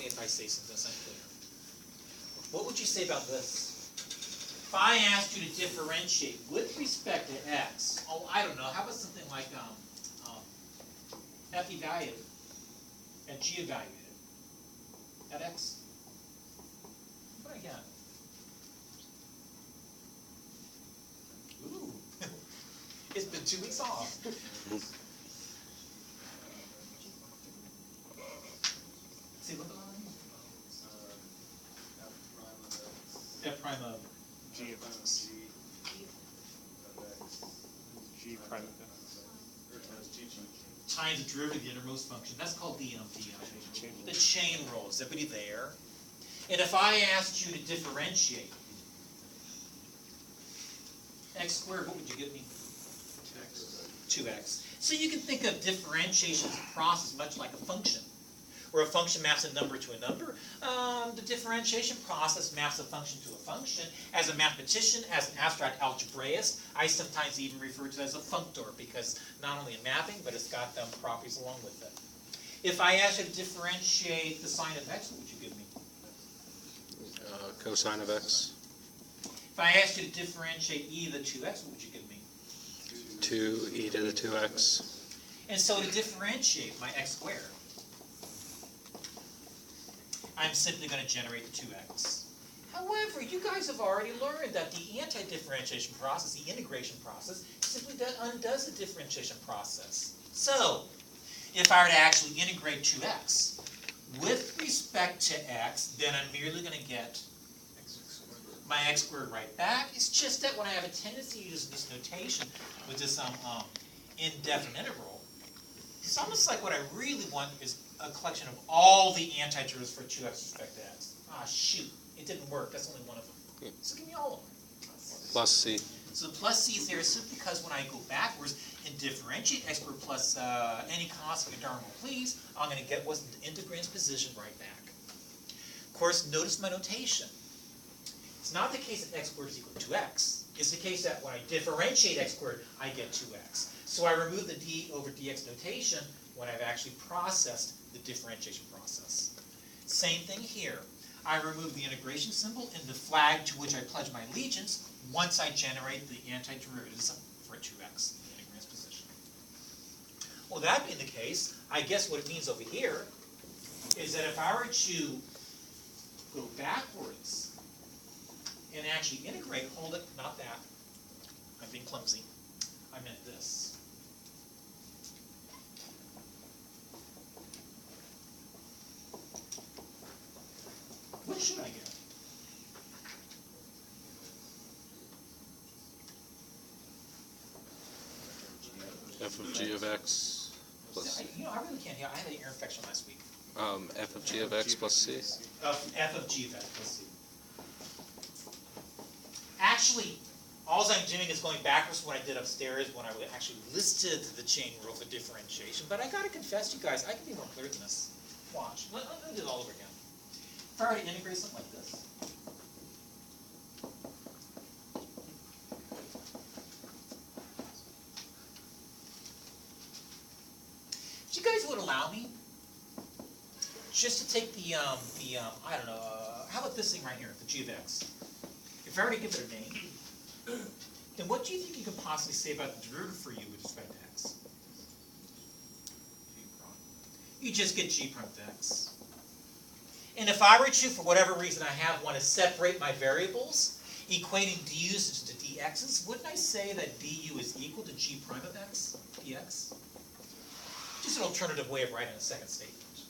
me if I say something that's unclear. What would you say about this? If I asked you to differentiate with respect to x, oh, I don't know, how about something like f evaluated and g evaluated at x? What do I get? Ooh, it's been 2 weeks off. See, look at f prime of G of x. G prime of x. times the derivative of the innermost function. That's called the chain rule. Is everybody there? And if I asked you to differentiate x squared, what would you give me? 2x. So you can think of differentiation as a process much like a function, where a function maps a number to a number. The differentiation process maps a function to a function. As a mathematician, as an abstract algebraist, I sometimes even refer to it as a functor, because not only a mapping, but it's got properties along with it. If I asked you to differentiate the sine of x, what would you give me? Cosine of x. If I asked you to differentiate e to the 2x, what would you give me? 2e to the 2x. And so to differentiate my x squared, I'm simply going to generate the 2x. However, you guys have already learned that the anti-differentiation process, the integration process, simply undoes the differentiation process. So, if I were to actually integrate 2x with respect to x, then I'm merely going to get my x squared right back. It's just that when I have a tendency to use this notation with this indefinite integral, it's almost like what I really want is a collection of all the antiderivatives for 2x with respect to x. Ah, shoot. It didn't work. That's only one of them. Yeah. So give me all of them. Plus c. So the plus c is there simply because when I go backwards and differentiate x squared plus any constant you darn well please, I'm going to get what's the integrand's position right back. Of course, notice my notation. It's not the case that x squared is equal to x. It's the case that when I differentiate x squared, I get 2x. So I remove the d over dx notation when I've actually processed the differentiation process. Same thing here. I remove the integration symbol and the flag to which I pledge my allegiance once I generate the antiderivatives for 2x, the integrand's position. Well, that being the case, I guess what it means over here is that if I were to go backwards and actually integrate, hold it, not that, I'm being clumsy, I meant this. What should I get? F of g of x plus You know, I really can't hear. I had an ear infection last week. f of g of x plus c. F of g of x plus c. Actually, all I'm doing is going backwards from what I did upstairs when I actually listed the chain rule for differentiation. But I gotta confess, you guys, I can be more clear than this. Watch. Let me do it all over again. If I were to integrate something like this. If you guys would allow me just to take the I don't know, how about this thing right here, the g of x? If I were to give it a name, then what do you think you could possibly say about the derivative for u with respect to x? You just get g prime of x. And if I were to, for whatever reason I want to separate my variables, equating du's to dx's, wouldn't I say that du is equal to g prime of x, dx? Just an alternative way of writing a second statement.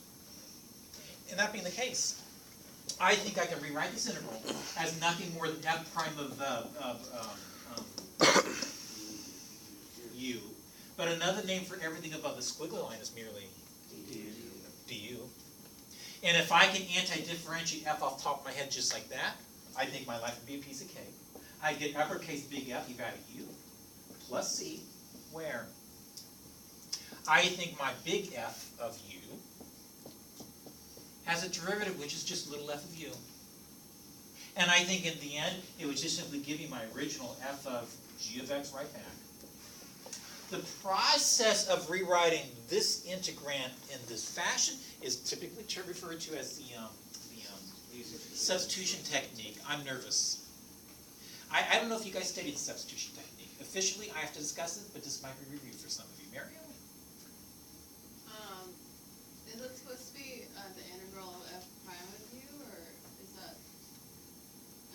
And that being the case, I think I can rewrite this integral as nothing more than f prime of u. But another name for everything above the squiggly line is merely du. And if I can anti-differentiate f off the top of my head just like that, I think my life would be a piece of cake. I get uppercase big F evaluate u plus c, where I think my big F of u has a derivative which is just little f of u. And I think in the end, it would just simply give you my original f of g of x right back. The process of rewriting this integrand in this fashion is typically referred to as the substitution technique. I'm nervous. I don't know if you guys studied the substitution technique. Officially, I have to discuss it, but this might be reviewed for some of you. Mariam? Is it supposed to be the integral of f prime of u, or is that?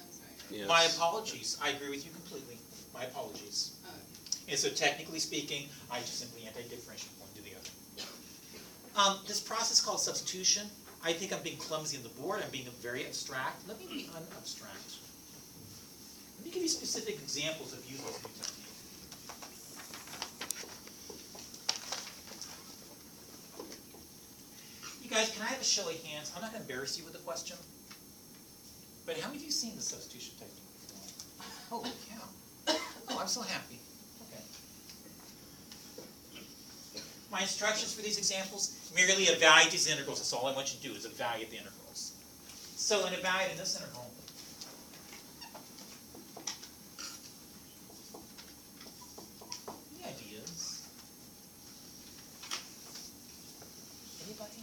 I'm sorry. Yes. My apologies. I agree with you completely. My apologies. Oh, And so technically speaking, I just simply anti-differentiate one to the other. This process called substitution, I think I'm being clumsy on the board. I'm being very abstract. Let me be unabstract. Let me give you specific examples of using this new technique. You guys, can I have a show of hands? I'm not going to embarrass you with a question. But how many of you seen the substitution technique before? Holy cow. Oh, I'm so happy. Okay. My instructions for these examples, merely evaluate these integrals. That's all I want you to do is evaluate the integrals. So in evaluating this integral, any ideas? Anybody?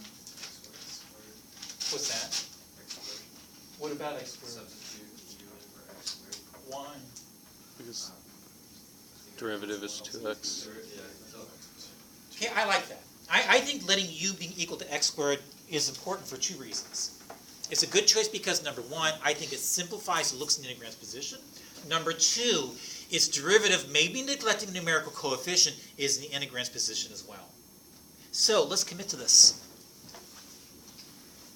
What's that? What about x squared? Substitute u over x squared. Why? Because derivative is 2x. Okay, I like that. I think letting u being equal to x squared is important for two reasons. It's a good choice because, number one, I think it simplifies the looks in the integrand's position. Number two, its derivative, maybe neglecting the numerical coefficient, is in the integrand's position as well. So let's commit to this.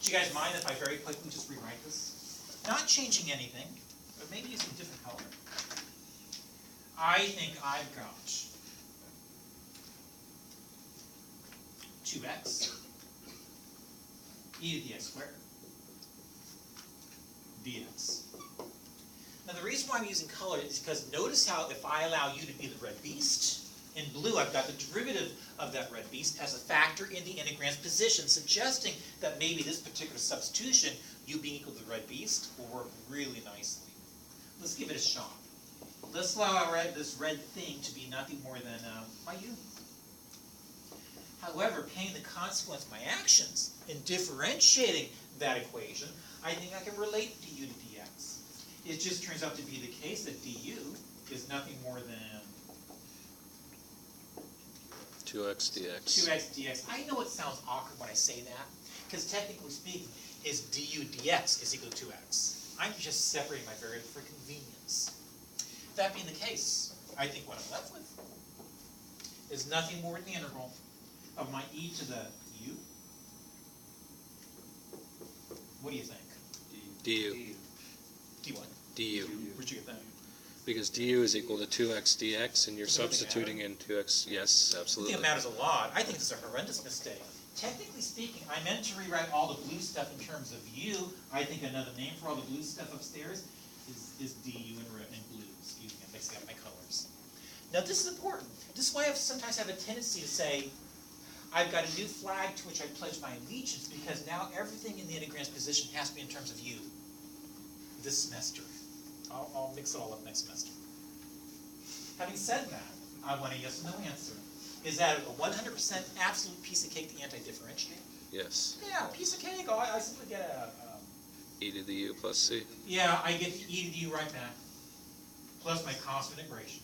Do you guys mind if I very quickly just rewrite this? Not changing anything, but maybe using a different color. I think I've got 2x e to the x squared dx. Now the reason why I'm using color is because notice how if I allow u to be the red beast, in blue I've got the derivative of that red beast as a factor in the integrand's position, suggesting that maybe this particular substitution, u being equal to the red beast, will work really nicely. Let's give it a shot. Let's allow this red thing to be nothing more than my u. However, paying the consequence of my actions in differentiating that equation, I think I can relate to u to dx. It just turns out to be the case that du is nothing more than 2x dx. 2x dx. I know it sounds awkward when I say that, because technically speaking, is du dx is equal to 2x. I'm just separating my variable for convenience. That being the case, I think what I'm left with is nothing more than the integral of my e to the u. What do you think? du. D what? du. Where'd you get that? Because du is equal to 2x dx, and you're Does it really substituting in 2x. Yes, I absolutely. think it matters a lot. I think this is a horrendous mistake. Technically speaking, I meant to rewrite all the blue stuff in terms of u. I think another name for all the blue stuff upstairs is du in blue. Excuse me, I'm mixing up my colors. Now this is important. This is why I sometimes have a tendency to say, I've got a new flag to which I pledge my allegiance, because now everything in the integrand's position has to be in terms of u this semester. I'll mix it all up next semester. Having said that, I want a yes or no answer. Is that a 100% absolute piece of cake to anti-differentiate? Yes. Yeah, piece of cake. Oh, I simply get a E to the u plus c. yeah, I get the e to the u right back, plus my constant integration.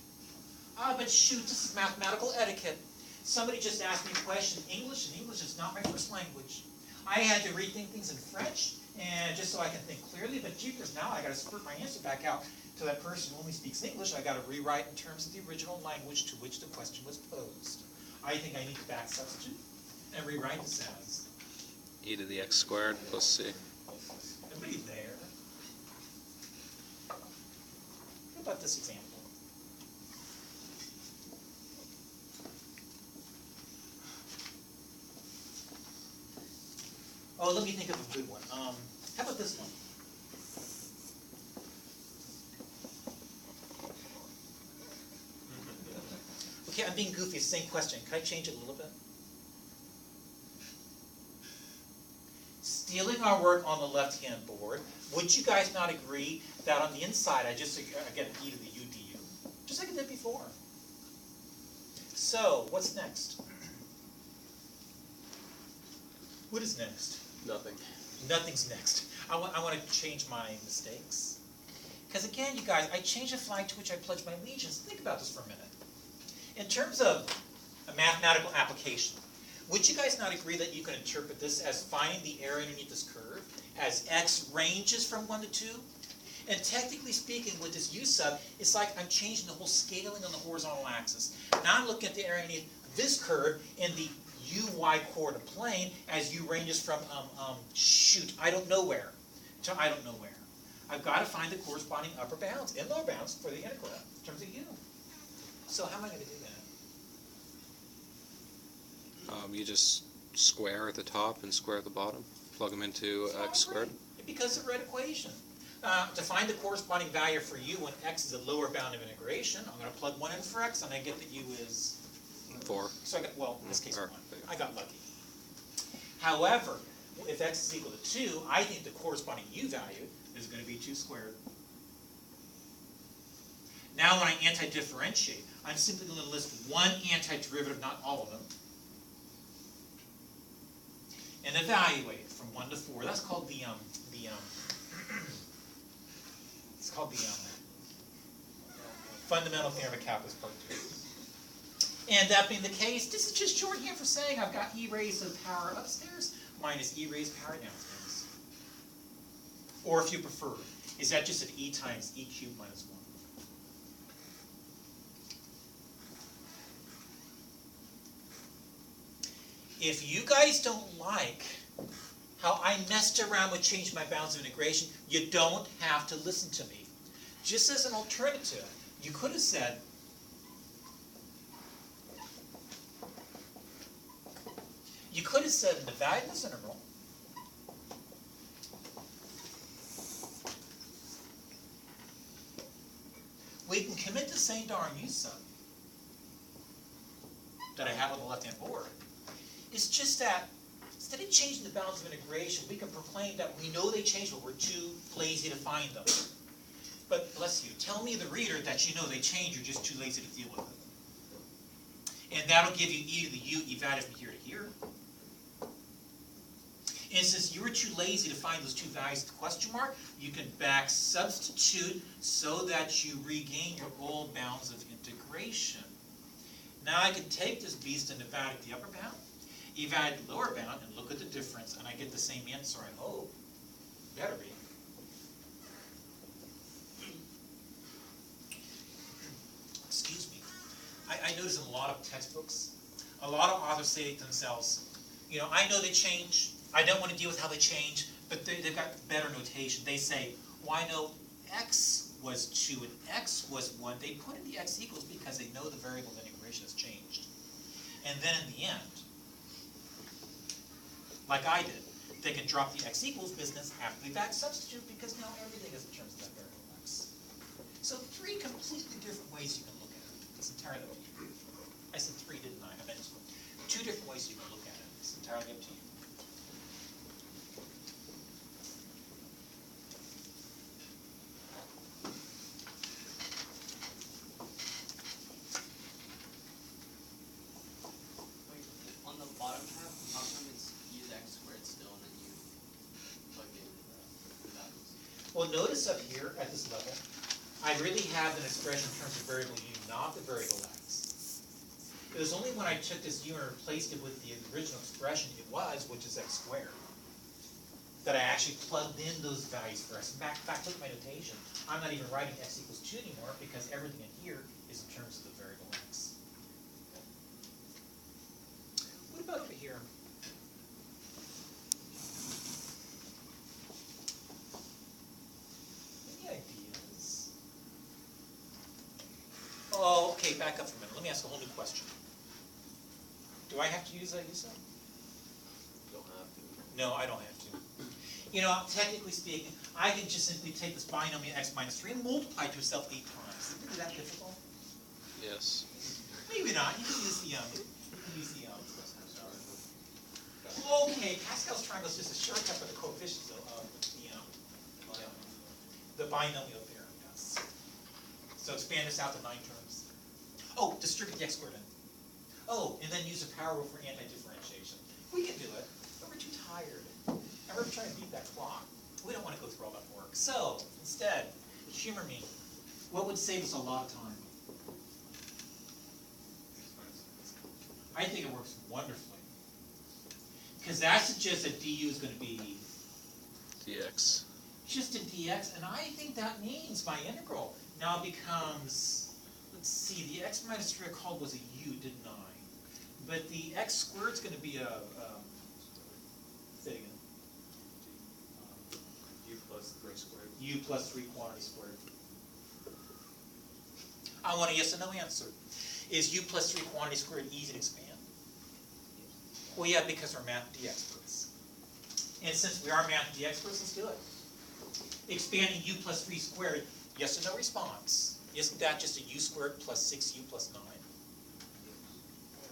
But shoot, this is mathematical etiquette. Somebody just asked me a question in English, and English is not my first language. I had to rethink things in French, and just so I can think clearly, but jeepers, now I got to spurt my answer back out to that person who only speaks English. I got to rewrite in terms of the original language to which the question was posed. I think I need to back substitute and rewrite this as E to the x squared plus c. everybody there. How about this example? Oh, let me think of a good one. How about this one? Okay, I'm being goofy. Same question. Can I change it a little bit? Stealing our work on the left-hand board, would you guys not agree that on the inside I just get e to the u du, just like I did before? So, what's next? What is next? Nothing. Nothing's next. I want to change my mistakes. Because again, you guys, I changed the flag to which I pledge my allegiance. Think about this for a minute. In terms of a mathematical application, would you guys not agree that you can interpret this as finding the area underneath this curve as x ranges from 1 to 2? And technically speaking, with this u sub, it's like I'm changing the whole scaling on the horizontal axis. Now I'm looking at the area underneath this curve in the uy coordinate plane as u ranges from, I don't know where, to I don't know where. I've got to find the corresponding upper bounds and lower bounds for the integral in terms of u. So how am I going to do that? You just square at the top and square at the bottom. Plug them into x squared. Because of the red equation. To find the corresponding value for u when x is a lower bound of integration, I'm going to plug 1 in for x, and I get that u is 4. So I got, well, in this case, Or- 1. I got lucky. However, if x is equal to 2, I think the corresponding u value is going to be 2 squared. Now when I anti-differentiate, I'm simply going to list one antiderivative, not all of them, and evaluate it from 1 to 4. That's called it's called the fundamental theorem of calculus part 2. And that being the case, this is just shorthand for saying I've got e raised to the power upstairs minus e raised to the power downstairs. Or if you prefer, is that just an e times e cubed minus 1? If you guys don't like how I messed around with changing my bounds of integration, you don't have to listen to me. Just as an alternative, you could have said, in the value of this integral, we can commit the same darn u sub that I have on the left-hand board. It's just that instead of changing the bounds of integration, we can proclaim that we know they changed, but we're too lazy to find them. But bless you, tell me, the reader, that you know they changed, you're just too lazy to deal with it. And that'll give you e to the u evaluated from here to here. And since you were too lazy to find those two values at the question mark, you can back substitute so that you regain your old bounds of integration. Now I can take this beast and evaluate the upper bound, evaluate the lower bound, and look at the difference, and I get the same answer, I hope. Better be. Excuse me. I notice in a lot of textbooks, a lot of authors say to themselves, you know, I know they change, I don't want to deal with how they change, but they've got better notation. They say, well, I know x was 2 and x was 1. They put in the x equals because they know the variable of integration has changed. And then in the end, like I did, they can drop the x equals business after they back substitute because now everything is in terms of that variable x. So 3 completely different ways you can look at it. It's entirely up to you. I said 3, didn't I? I meant 2 different ways you can look at it. It's entirely up to you. On the bottom half, how come it's use x squared still and then you plug in the values? Well, notice up here at this level, I really have an expression in terms of variable u, not the variable x. It was only when I took this u and replaced it with the original expression it was, which is x squared, that I actually plugged in those values for x. In fact, look at my notation. I'm not even writing x equals 2 anymore because everything in here is in terms of the variable x. What about over here? Any ideas? Oh, okay, back up for a minute. Let me ask a whole new question. Do I have to use a u sub? Don't have to. No, I don't have to. You know, technically speaking, I can just simply take this binomial x minus 3 and multiply to itself 8 times. Is it really that difficult? Yes. Maybe not. You can use the Okay, Pascal's triangle is just a shortcut for the coefficients of the binomial theorem, yes. So expand this out to 9 terms. Oh, distribute the x squared in. Oh, and then use the power rule for anti-differentiation. We can do it, but we're too tired. And we're trying to beat that clock. We don't want to go through all that work. So, instead, humor me. What would save us a lot of time? I think it works wonderfully. Because that suggests that du is going to be dx. just a dx, and I think that means my integral now becomes, let's see, the x minus 3 I called was a u, didn't I? But the x squared is going to be a, say it again. U plus 3 squared. U plus 3 quantity squared. I want a yes or no answer. Is u plus 3 quantity squared easy to expand? Well, yeah, because we're math d experts. And since we are math d experts, let's do it. Expanding u plus 3 squared, yes or no response. Isn't that just a u squared plus 6u plus 9?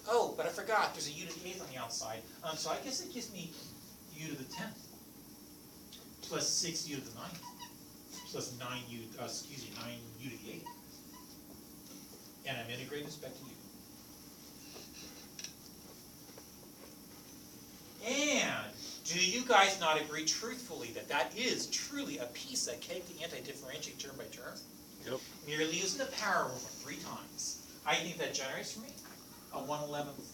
Oh, but I forgot, there's a u to the 8th on the outside. So I guess it gives me u to the 10th. Plus 6u to the 9th. Plus 9u to the 8th. And I'm integrating this back to u. And do you guys not agree truthfully that that is truly a piece of cake to anti-differentiate term by term? Yep. Merely using the power rule 3 times. I think that generates for me a 1/11th,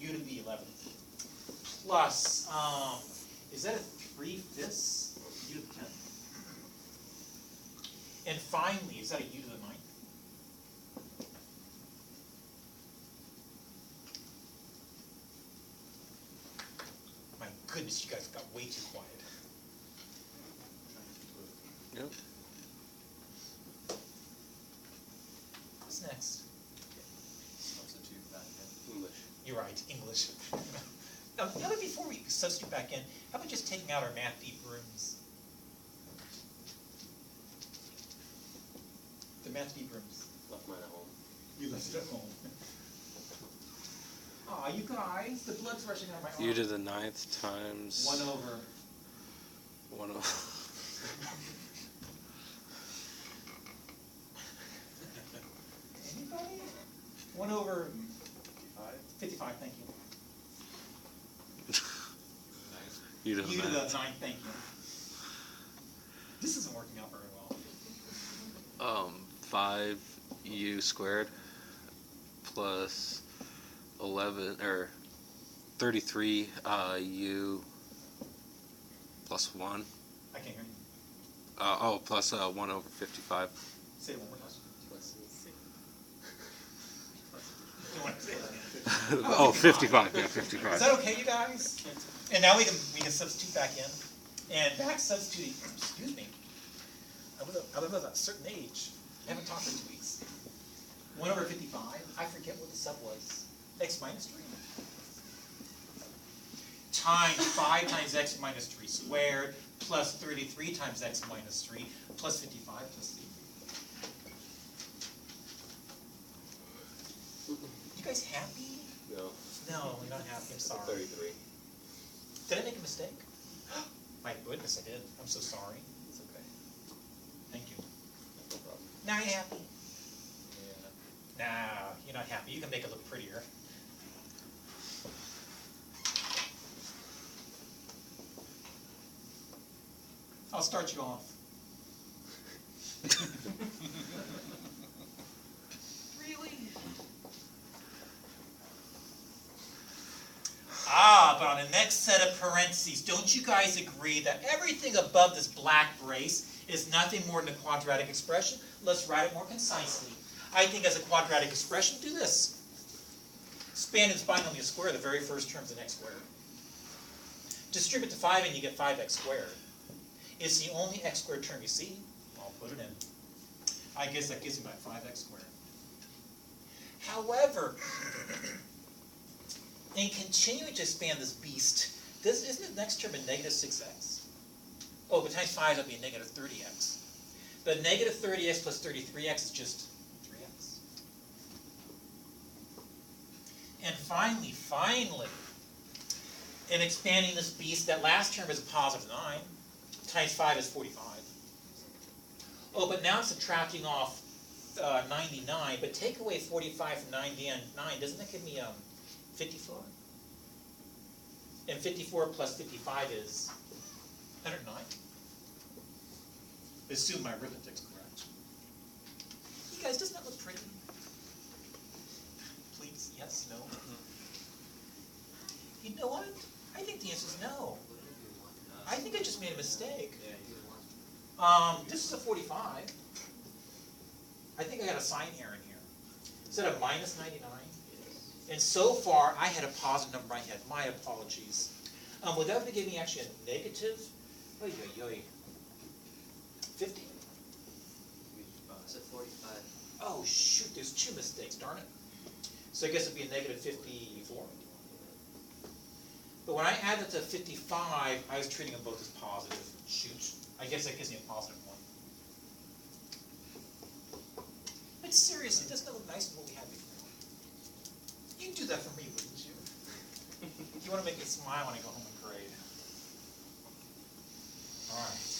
u to the 11th, plus, is that a 3/5 u to the 10th? And finally, is that a u to the 9th? My goodness, you guys got way too quiet. Yep. What's next? Substitute back in. English. You're right, English. How about before we substitute back in, how about just taking out our math deep rooms? The math deep rooms. Left mine at home. You left it at home. Aw, you guys, the blood's rushing out of my arm. U to the 9th times 1 over. 1 over. Anybody? 1 over 5? 55, thank you. U to the U to the 9th. 9th, thank you. This isn't working out very well. 5u squared plus 11 or 33 u plus 1. I can't hear you. Plus 1 over 55. Say it one more time. You want to say it again? Oh, 55. Yeah, 55. Is that okay, you guys? And now we can substitute back in. And back substituting, excuse me, I was a certain age. I haven't talked for 2 weeks. 1 over 55, I forget what the sub was. X minus 3. Times 5 times x minus 3 squared, plus 33 times x minus 3, plus 55 plus 3. You guys happy? No. No, you're not happy, I'm sorry. 33. Did I make a mistake? My goodness, I did. I'm so sorry. It's okay. Thank you. No problem. Now you're happy? Yeah. Nah, you're not happy. You can make it look prettier. I'll start you off. Really? Ah, but on the next set of parentheses, don't you guys agree that everything above this black brace is nothing more than a quadratic expression? Let's write it more concisely. I think as a quadratic expression, do this. Expand its binomial square, the very first term is an x squared. Distribute to 5 and you get 5x squared. It's the only x squared term you see. I'll put it in. I guess that gives me my 5x squared. However, in continuing to expand this beast, isn't the next term a negative 6x? Oh, but times 5 would be a negative 30x. But negative 30x plus 33x is just 3x. And finally, in expanding this beast, that last term is a positive 9. Times 5 is 45. Oh, but now subtracting off 99, but take away 45 from 99, doesn't that give me 54? And 54 plus 55 is 109. Assume my arithmetic's correct. You guys, doesn't that look pretty? Please, yes, no? You know what? I think the answer is no. I think I just made a mistake. This is a 45. I think I got a sign error in here. Is that a minus 99? And so far, I had a positive number in my head. My apologies. Would that give me actually a negative? 50? It's at 45. Oh shoot, there's two mistakes, darn it. So I guess it'd be a negative 54. But when I added to 55, I was treating them both as positive. Shoot. I guess that gives me a positive 1. But seriously, doesn't that look nicer than what we had before? You'd do that for me, wouldn't you? You want to make me smile when I go home and grade. All right.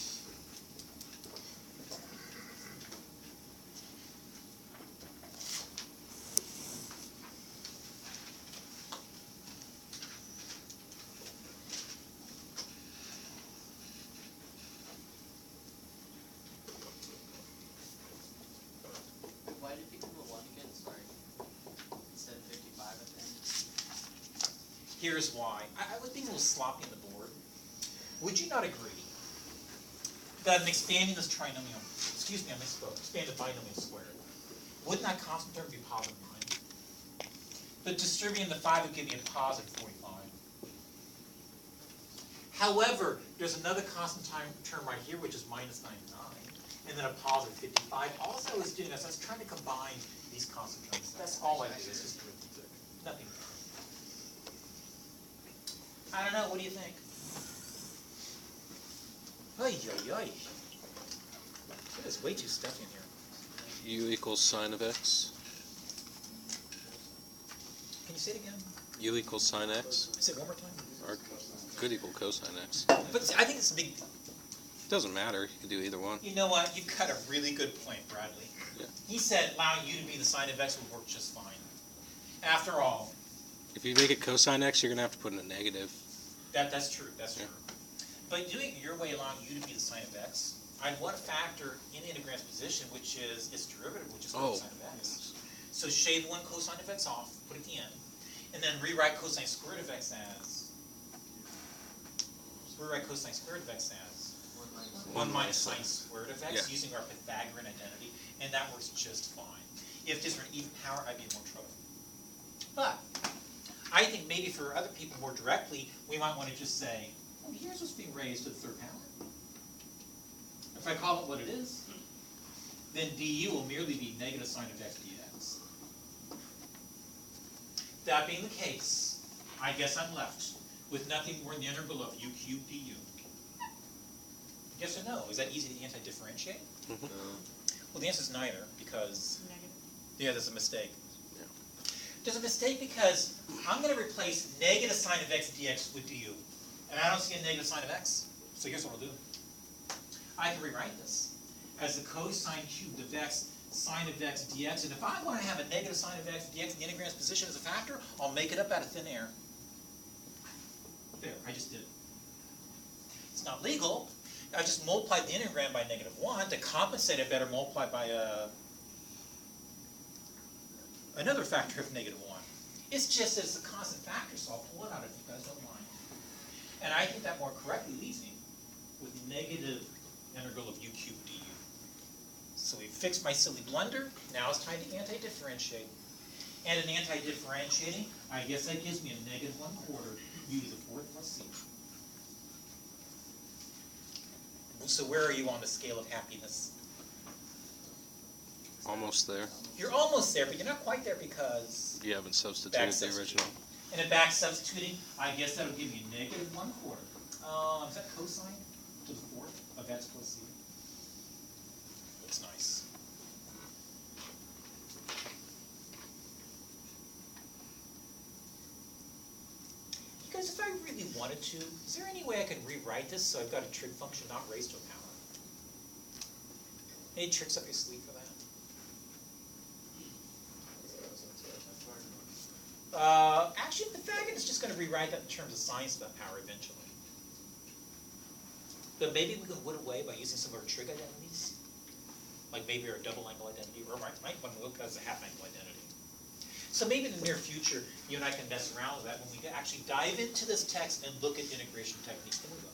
Why did it become a 1 again? Sorry. Instead of 55 at the end. Here's why. I was being a little sloppy on the board. Would you not agree that in expanding this trinomial, excuse me, I misspoke, expanded binomial squared, wouldn't that constant term be positive 9? But distributing the 5 would give me a positive 45. However, there's another constant term right here, which is minus 99, and then a positive 55. All I was doing is I was trying to combine these constant terms. That's all I did. It's just arithmetic. Nothing more. I don't know. What do you think? Ay, ay, ay. It is way too stuffy in here. U equals sine of x. Can you say it again? U equals sine x. Say it one more time. Or could equal cosine x. But I think it's a big. Doesn't matter. You can do either one. You know what? You've got a really good point, Bradley. Yeah. He said allowing you to be the sine of x would work just fine. After all, If you make it cosine x, you're going to have to put in a negative. that's true. That's Yeah. true. But doing it your way, allowing you to be the sine of x, I'd want to factor in the integrand's position, which is its derivative, which is cosine of x. So shave one cosine of x off, put it at the end, and then rewrite cosine squared of x as. Rewrite cosine squared of x as 1 minus sine squared of x, Yeah. using our Pythagorean identity, and that works just fine. If this were an even power, I'd be in more trouble. But I think maybe for other people more directly, we might want to just say, well, here's what's being raised to the third power. If I call it what it is, then du will merely be negative sine of x dx. That being the case, I guess I'm left with nothing more than the integral of u cubed du. Yes or no? Is that easy to anti-differentiate? Well, the answer is neither, because yeah, there's a mistake. Yeah. There's a mistake because I'm going to replace negative sine of x dx with du. And I don't see a negative sine of x. So here's what I'll do. I can rewrite this as the cosine cubed of x sine of x dx. And if I want to have a negative sine of x dx in the integrand's position as a factor, I'll make it up out of thin air. There, I just did it. It's not legal. I just multiplied the integrand by -1 to compensate. I better multiply by another factor of -1. It's just that it's a constant factor, so I'll pull it out if you guys don't mind. And I think that more correctly leaves me with negative integral of u cubed du. So we fixed my silly blunder. Now it's time to anti-differentiate. And in anti-differentiating, I guess that gives me a -1/4 u to the 4th plus c. So where are you on the scale of happiness? Almost there. You're almost there, but you're not quite there because... You haven't substituted the substitute. original. And in back substituting, I guess that'll give me -1/4. Is that cosine to the 4th of x plus c? Looks nice. You guys, if I really wanted to, is there any way I can rewrite this so I've got a trig function not raised to a power? Any tricks up your sleeve for that? Actually, Pythagoras is just gonna rewrite that in terms of science of that power eventually. But maybe we can whit away by using some of our trig identities. Like maybe our double angle identity, or might want to look as a half angle identity. So maybe in the near future, you and I can mess around with that when we actually dive into this text and look at integration techniques. Then we will.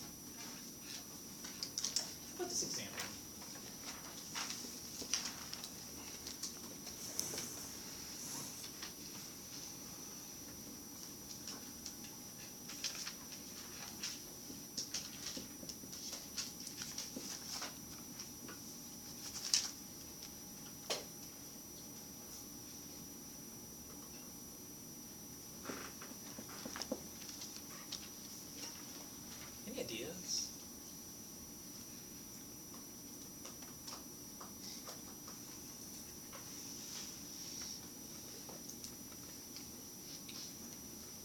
How about this example? Any ideas?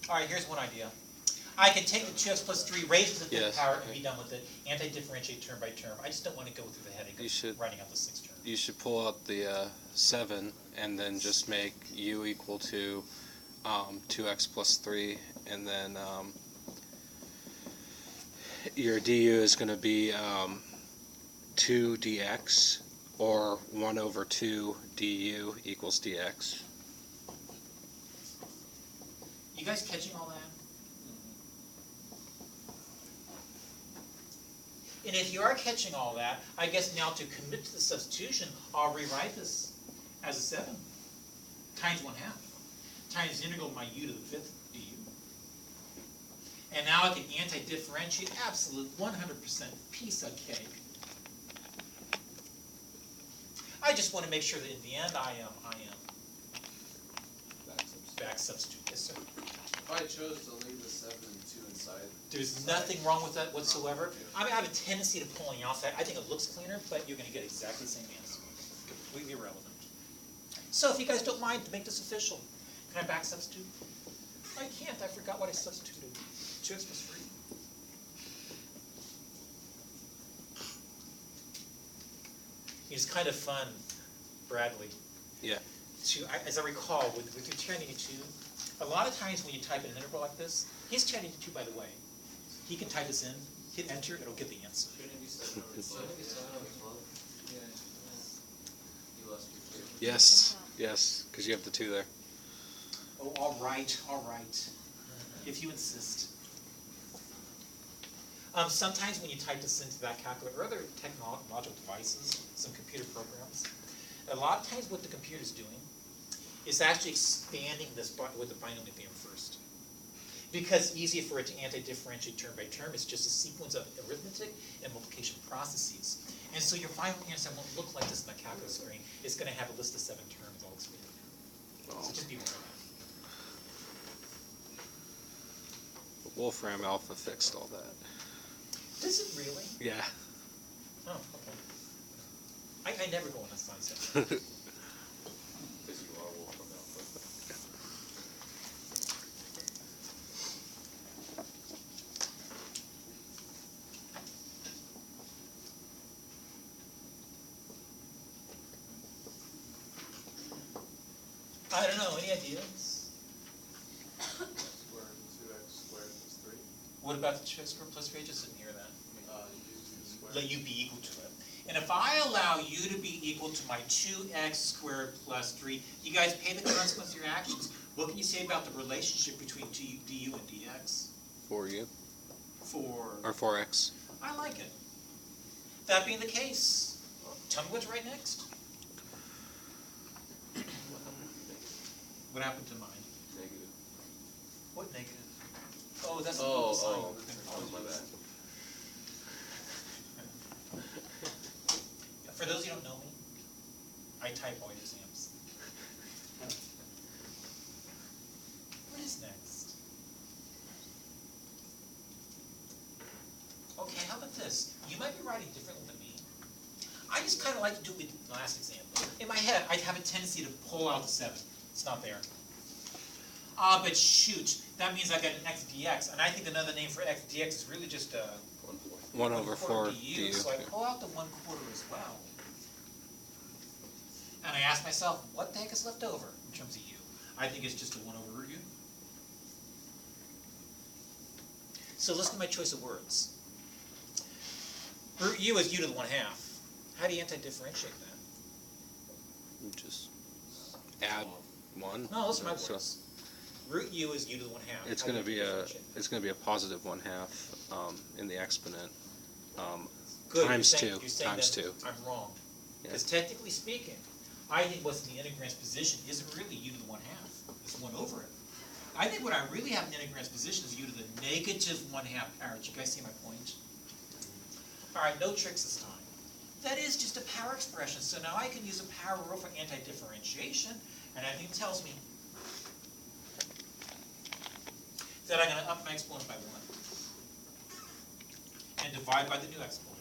All right, here's one idea. I can take the 2x plus 3, raise it to the fifth Yes, power, and okay. be done with it. Anti-differentiate term by term. I just don't want to go through the headache You of should- writing out the sixth term. You should pull out the 7 and then just make u equal to 2x plus 3, and then your du is going to be 2 dx, or 1 over 2 du equals dx. You guys catching all that? And if you are catching all that, I guess now to commit to the substitution, I'll rewrite this as a 7 times 1/2 times the integral of my u to the 5th du. And now I can anti-differentiate absolute 100% piece of cake. I just want to make sure that in the end I am back substitute. Yes, sir. If I chose to leave the 7 and 2 inside. There's nothing wrong with that whatsoever. I mean, I have a tendency to pull on the outside. I think it looks cleaner, but you're going to get exactly the same answer. Completely irrelevant. So if you guys don't mind to make this official, can I back substitute? I can't. I forgot what I substituted. 2x plus 3. It's kind of fun, Bradley. Yeah. As I recall, with your 1082, a lot of times when you type in an interval like this, he's 1082, by the way. He can type this in, hit enter, it'll give the answer. Shouldn't it be 7 over 12? Yeah. You lost your 2. Yes, yes, because you have the 2 there. Oh, all right, if you insist. Sometimes when you type this into that calculator or other technological devices, some computer programs, a lot of times what the computer's doing is actually expanding this with the binomial theorem first. Because it's easier for it to anti-differentiate term by term, it's just a sequence of arithmetic and multiplication processes. And so your final answer won't look like this on the calculator screen. It's going to have a list of 7 terms all explained there. So just be aware of that. Wolfram Alpha fixed all that. Does it really? Yeah. Oh, okay. I never go on a sunset. Because you are Wolfram Alpha. I don't know, any ideas? Squared 2x squared plus 3. What about the 2x squared plus 3? I just didn't hear that. U squared. Let u be equal to it. And if I allow u to be equal to my 2x squared plus 3, you guys pay the consequence of your actions. What can you say about the relationship between du and dx? 4u, For, or 4x. I like it. That being the case, tell me what's right next. What happened to mine? Negative. What negative? Oh, that's the Oh, sign. oh, my bad. For those who don't know me, I type all your exams. What is next? Okay, how about this? You might be writing differently than me. I just kind of like to do it with the last example. In my head, I have a tendency to pull out the 7. It's not there. But shoot, that means I got an x dx, and I think another name for x dx is really just 1 over 4 du, du. so I pull out the 1/4 as well. And I ask myself, what the heck is left over in terms of u? I think it's just a 1 over u. So listen to my choice of words. Root u is u to the 1/2. How do you anti-differentiate that? You just add 1. No, those are my So words. Root u is u to the 1/2. It's How do going to you be a anti-differentiate? positive 1/2 in the exponent. Good, you're times saying- 2, you're saying times that 2. I'm wrong. Yeah. Because technically speaking, I think what's in the integrand's position isn't really u to the 1/2. It's 1 over it. I think what I really have in the integrand's position is u to the -1/2 power. Did you guys see my point? All right, no tricks this time. That is just a power expression, so now I can use a power rule for anti-differentiation, and I think it tells me that I'm going to up my exponent by 1 and divide by the new exponent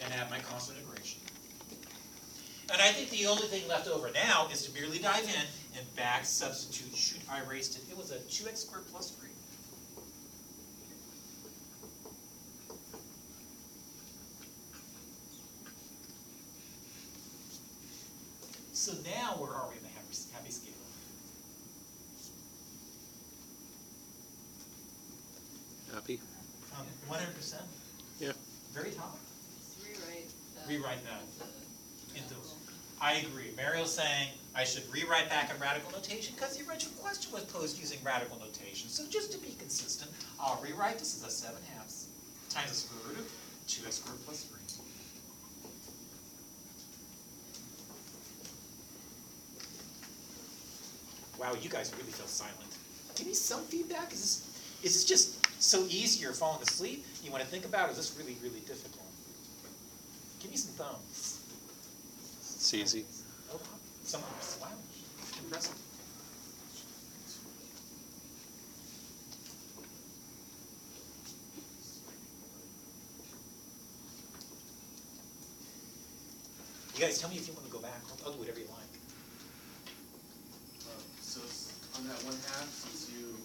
and add my constant integration. And I think the only thing left over now is to merely dive in and back substitute. Shoot, I erased it. It was a 2x squared plus 3. So now where are we in the happy scale? Happy? 100%? Yeah. Very top? Just rewrite that. Rewrite that into into- radical. I agree. Mariel's saying I should rewrite back in radical notation because the original question was posed using radical notation. So just to be consistent, I'll rewrite this as a 7/2 times the square root of 2x squared plus 3. Wow, you guys really feel silent. Give me some feedback. Is this just so easy you're falling asleep? You want to think about it? Is this really, really difficult? Give me some thumbs. It's easy. Oh, some of them, wow, impressive. You guys tell me if you want to go back. I'll do whatever you like. So it's on that 1/2, since you,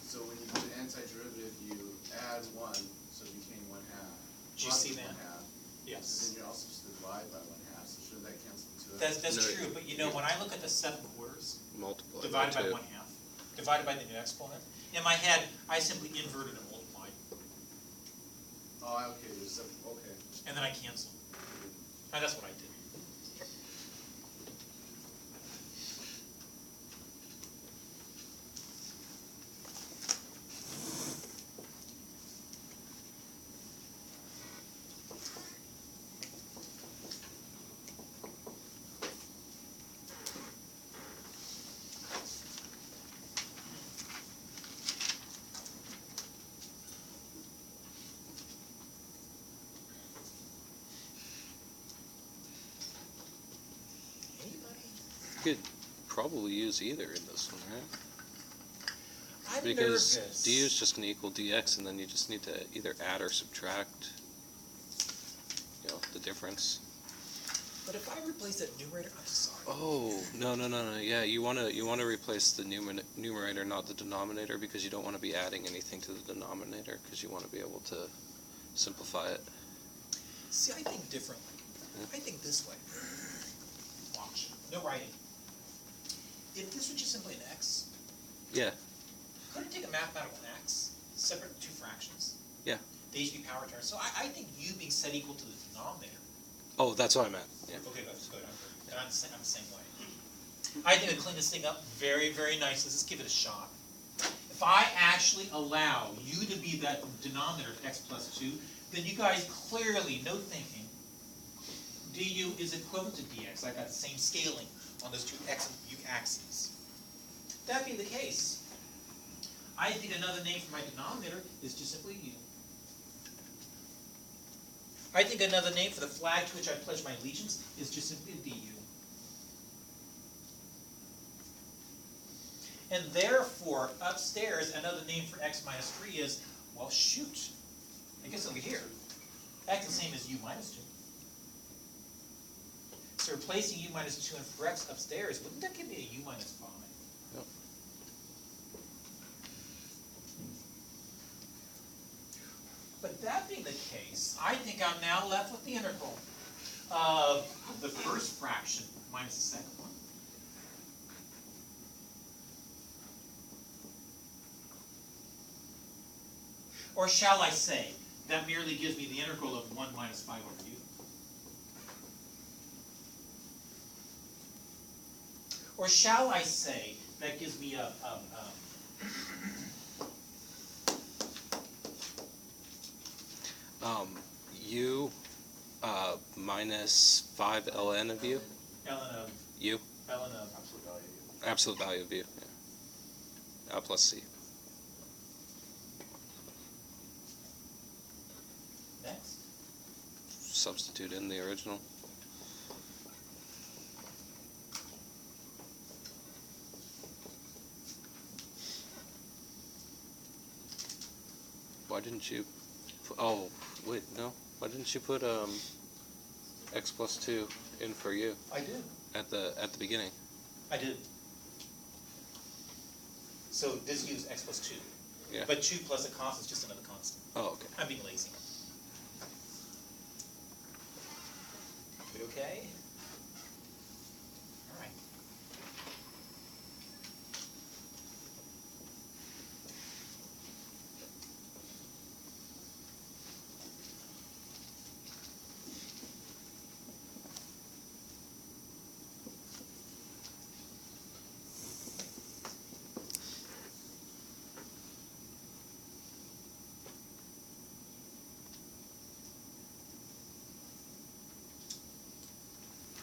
so when you do the antiderivative, you add 1, so it became 1/2. Do you see Positive that? 1/2. Yes. Then you're also supposed to divide by 1/2, so shouldn't that cancel the 2? That's No, true, but you know, when I look at the 7/4, Multiply divided by 2. 1/2, divided by the new exponent, in my head, I simply inverted and multiplied, Oh, okay, there's okay. and then I canceled. And that's what I did. Anybody? You could probably use either in this one, right? I'm Because nervous. du is just going to equal dx, and then you just need to either add or subtract, the difference. But if I replace that numerator, I'm sorry. Oh, no. Yeah, you want to replace the numerator, not the denominator, because you don't want to be adding anything to the denominator, because you want to be able to simplify it. See, I think differently. I think this way. Watch. No writing. If this was just simply an x, Yeah, couldn't it take a mathematical x, separate two fractions? Yeah. They used to be power terms. So I think u being set equal to the denominator. oh, that's what I meant, yeah. Okay, that's good. I'm the same way. I think I clean this thing up very, very nicely. Let's give it a shot. If I actually allow u to be that denominator of x plus 2, then you guys clearly, no thinking, du is equivalent to dx. I got the same scaling on those two x and u axes. That being the case, I think another name for my denominator is just simply u. I think another name for the flag to which I pledge my allegiance is just simply a du. And therefore, upstairs, another name for x minus 3 is, well, shoot. I guess over here. X is the same as u minus 2. So replacing u minus 2 and for x upstairs, wouldn't that give me a u minus 5? Yep. But that being the case, I think I'm now left with the integral of the first fraction minus the second one. Or shall I say, that merely gives me the integral of 1 minus 5 over u? Or shall I say, that gives me U minus 5 ln of u. ln of, U. ln of, Absolute value of u. Yeah. Plus c. next. Substitute in the original. Why didn't you? Oh, wait, no. Why didn't you put x plus 2 in for u I did. at the beginning? I did. So this gives x plus 2. Yeah. But 2 plus a constant is just another constant. Oh, okay. I'm being lazy. We okay? All right.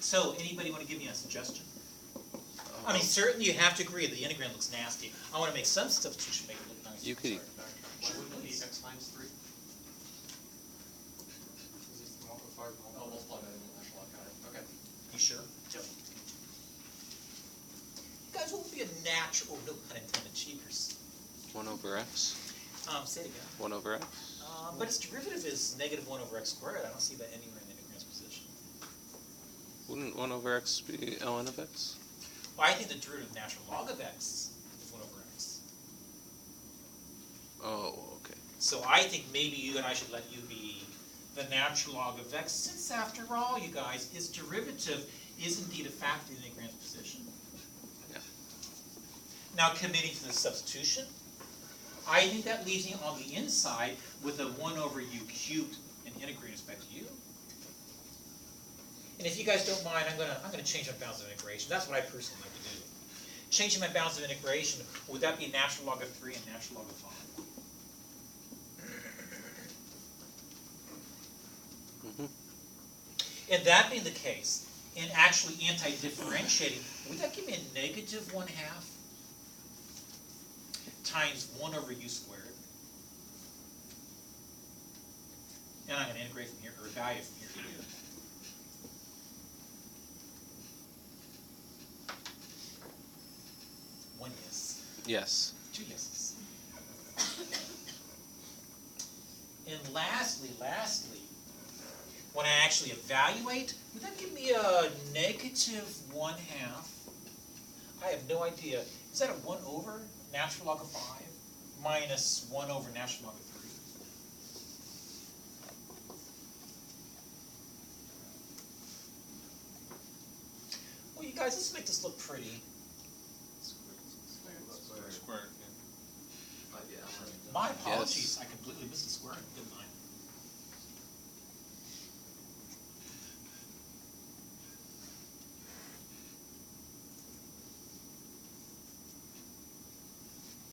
So, anybody want to give me a suggestion? I mean, certainly you have to agree the integrand looks nasty. I want to make some substitution, make it look nice. You could. Wouldn't it be x times 3? Oh, multiply by the natural log, got it. Okay. You sure? Yep. You guys won't be a natural, no pun intended, cheapers. 1 over x. Say it again. 1 over x. But its derivative is negative 1 over x squared. I don't see that anywhere in the integrand's position. Wouldn't 1 over x be ln of x? Well, I think the derivative of natural log of x is 1 over x. Oh, okay. So I think maybe you and I should let you be the natural log of x, since after all, you guys, its derivative is indeed a factor in the integrand's position. Yeah. Now, committing to the substitution, I think that leaves me on the inside with a 1 over u cubed in integrating respect to u. And if you guys don't mind, I'm gonna change my bounds of integration. That's what I personally like to do. Changing my bounds of integration, would that be natural log of 3 and natural log of 5? And that being the case, in actually anti-differentiating, would that give me a negative 1/2 times 1 over u squared? And I'm going to integrate from here, or value from here to here. One yes. Yes. 2 yeses. And lastly, when I actually evaluate, would that give me a negative 1/2? I have no idea. Is that a 1 over natural log of 5 minus 1 over natural log of 3? Well, you guys, let's make this look pretty. Squared, Might be ln. My apologies, I completely missed the square, didn't I?